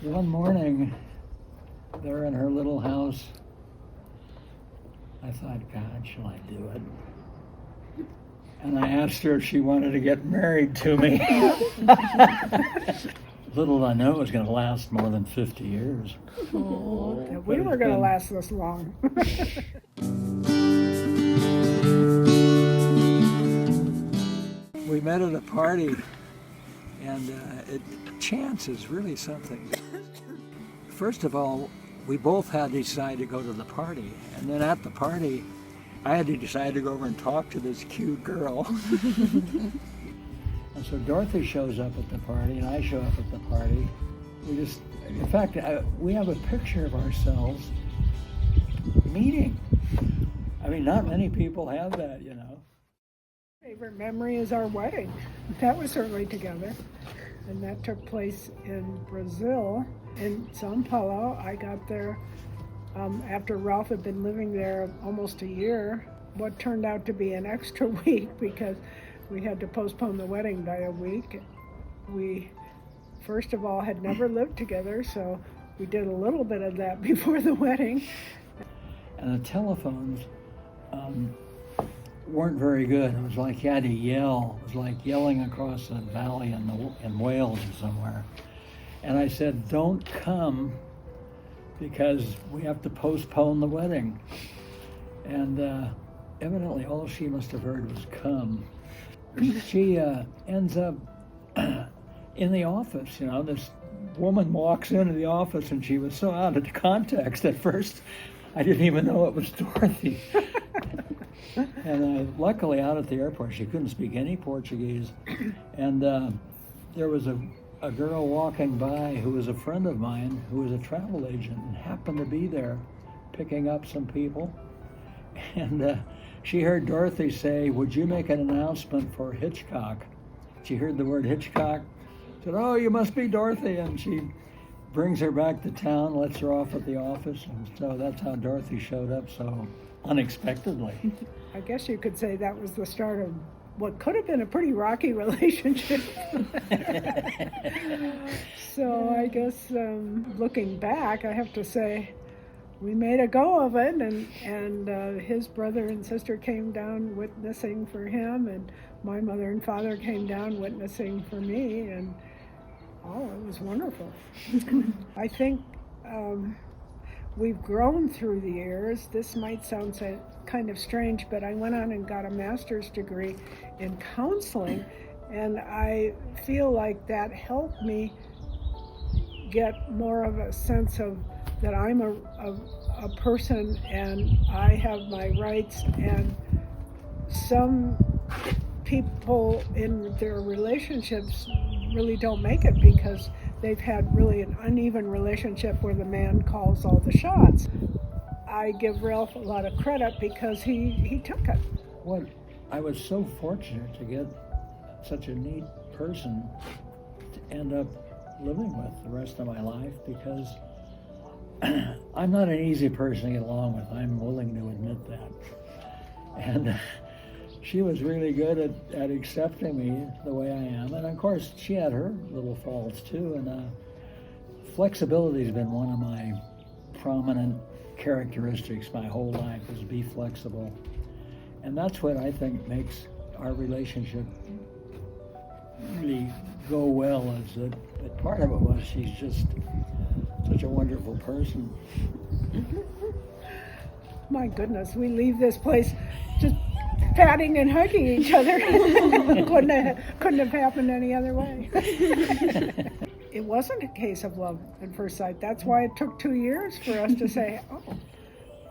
One morning, there in her little house, I thought, God, shall I do it? And I asked her if she wanted to get married to me. Little I know it was going to last more than 50 years. Oh, we were going to last this long. We met at a party, and chance is really something. First of all, we both had to decide to go to the party, and then at the party, I had to decide to go over and talk to this cute girl. And so Dorothy shows up at the party, and I show up at the party. In fact, we have a picture of ourselves meeting. I mean, not many people have that, you know. Favorite memory is our wedding. That was certainly together. And that took place in Brazil, in Sao Paulo. I got there after Ralph had been living there almost a year, what turned out to be an extra week because we had to postpone the wedding by a week. We, first of all, had never lived together, so we did a little bit of that before the wedding. And the telephones weren't very good. It was like you had to yell. It was like yelling across a valley in Wales or somewhere. And I said, don't come because we have to postpone the wedding. And evidently all she must have heard was come. She ends up in the office, you know, this woman walks into the office and she was so out of context at first, I didn't even know it was Dorothy. And luckily out at the airport, she couldn't speak any Portuguese. And there was a girl walking by who was a friend of mine who was a travel agent and happened to be there picking up some people. And she heard Dorothy say, would you make an announcement for Hitchcock? She heard the word Hitchcock, said, oh, you must be Dorothy. And she brings her back to town, lets her off at the office. And so that's how Dorothy showed up so unexpectedly. I guess you could say that was the start of what could have been a pretty rocky relationship. So I guess looking back, I have to say we made a go of it, and his brother and sister came down witnessing for him, and my mother and father came down witnessing for me, and it was wonderful. I think we've grown through the years. This might sound kind of strange, but I went on and got a master's degree in counseling, and I feel like that helped me get more of a sense of that I'm a person and I have my rights, and some people in their relationships really don't make it because they've had really an uneven relationship where the man calls all the shots. I give Ralph a lot of credit because he took it. Well, I was so fortunate to get such a neat person to end up living with the rest of my life because I'm not an easy person to get along with. I'm willing to admit that. And she was really good at accepting me the way I am. And of course, she had her little faults too. And flexibility has been one of my prominent characteristics my whole life, is be flexible. And that's what I think makes our relationship really go well, is that part of it was she's just such a wonderful person. My goodness, we leave this place just patting and hugging each other. couldn't have happened any other way. It wasn't a case of love at first sight. That's why it took 2 years for us to say,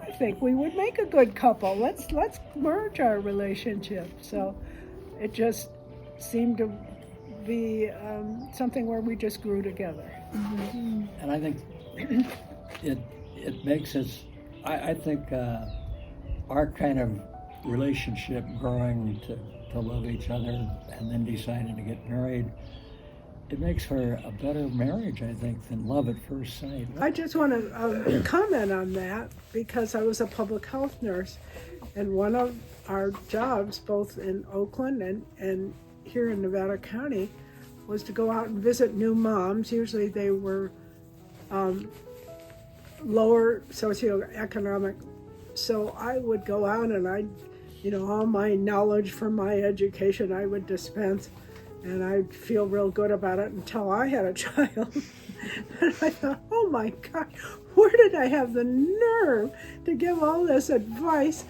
I think we would make a good couple. Let's merge our relationship. So it just seemed to be something where we just grew together. Mm-hmm. And I think it makes us, I think our kind of relationship growing to love each other and then deciding to get married, it makes for a better marriage, I think, than love at first sight. I just want to comment on that because I was a public health nurse, and one of our jobs, both in Oakland and here in Nevada County, was to go out and visit new moms. Usually they were lower socioeconomic. So I would go out and all my knowledge from my education I would dispense, and I'd feel real good about it until I had a child. And I thought, oh my God, where did I have the nerve to give all this advice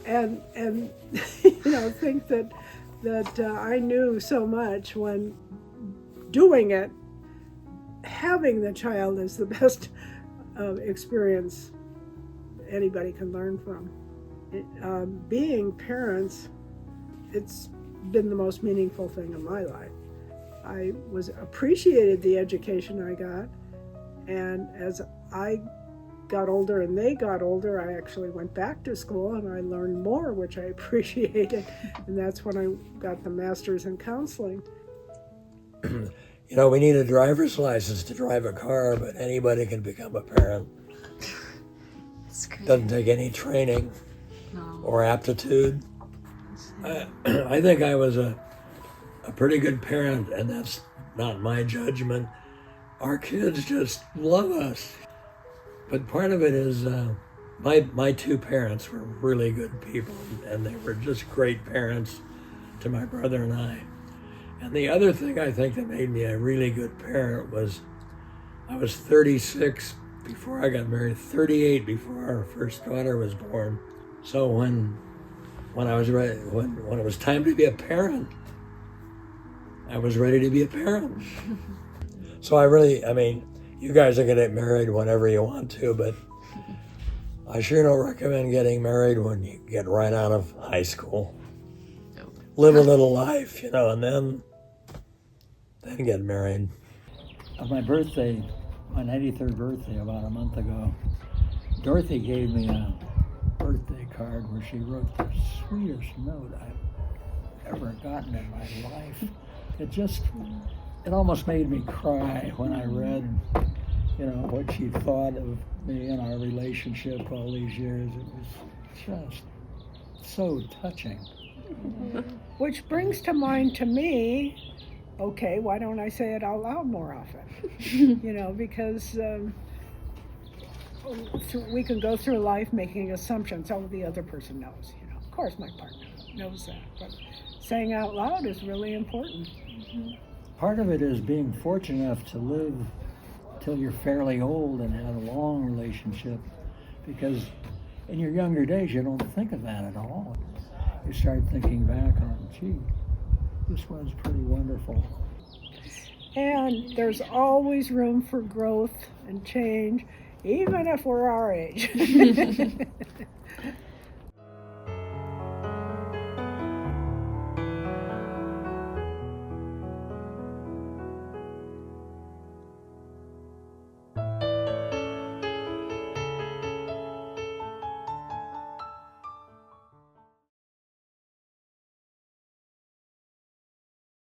and think that I knew so much, when doing it, having the child is the best experience anybody can learn from. Being parents, it's been the most meaningful thing in my life. I appreciated the education I got, and as I got older and they got older, I actually went back to school and I learned more, which I appreciated, and that's when I got the master's in counseling. We need a driver's license to drive a car, but anybody can become a parent. Doesn't take any training or aptitude. I think I was a pretty good parent, and that's not my judgment. Our kids just love us. But part of it is my two parents were really good people, and they were just great parents to my brother and I. And the other thing I think that made me a really good parent was I was 36 before I got married, 38 before our first daughter was born. So when I was ready, when it was time to be a parent, I was ready to be a parent. So you guys are gonna get married whenever you want to, but I sure don't recommend getting married when you get right out of high school. Live a little life, and then get married. On my birthday, my 93rd birthday, about a month ago, Dorothy gave me a birthday card where she wrote the sweetest note I've ever gotten in my life. It almost made me cry when I read, what she thought of me and our relationship all these years. It was just so touching. Which brings to mind to me, okay, why don't I say it out loud more often? Because we can go through life making assumptions. Oh, the other person knows. Of course my partner knows that, but saying out loud is really important. Part of it is being fortunate enough to live till you're fairly old and have a long relationship, because in your younger days you don't think of that at all. You start thinking back on, gee, this was pretty wonderful. And there's always room for growth and change, even if we're our age.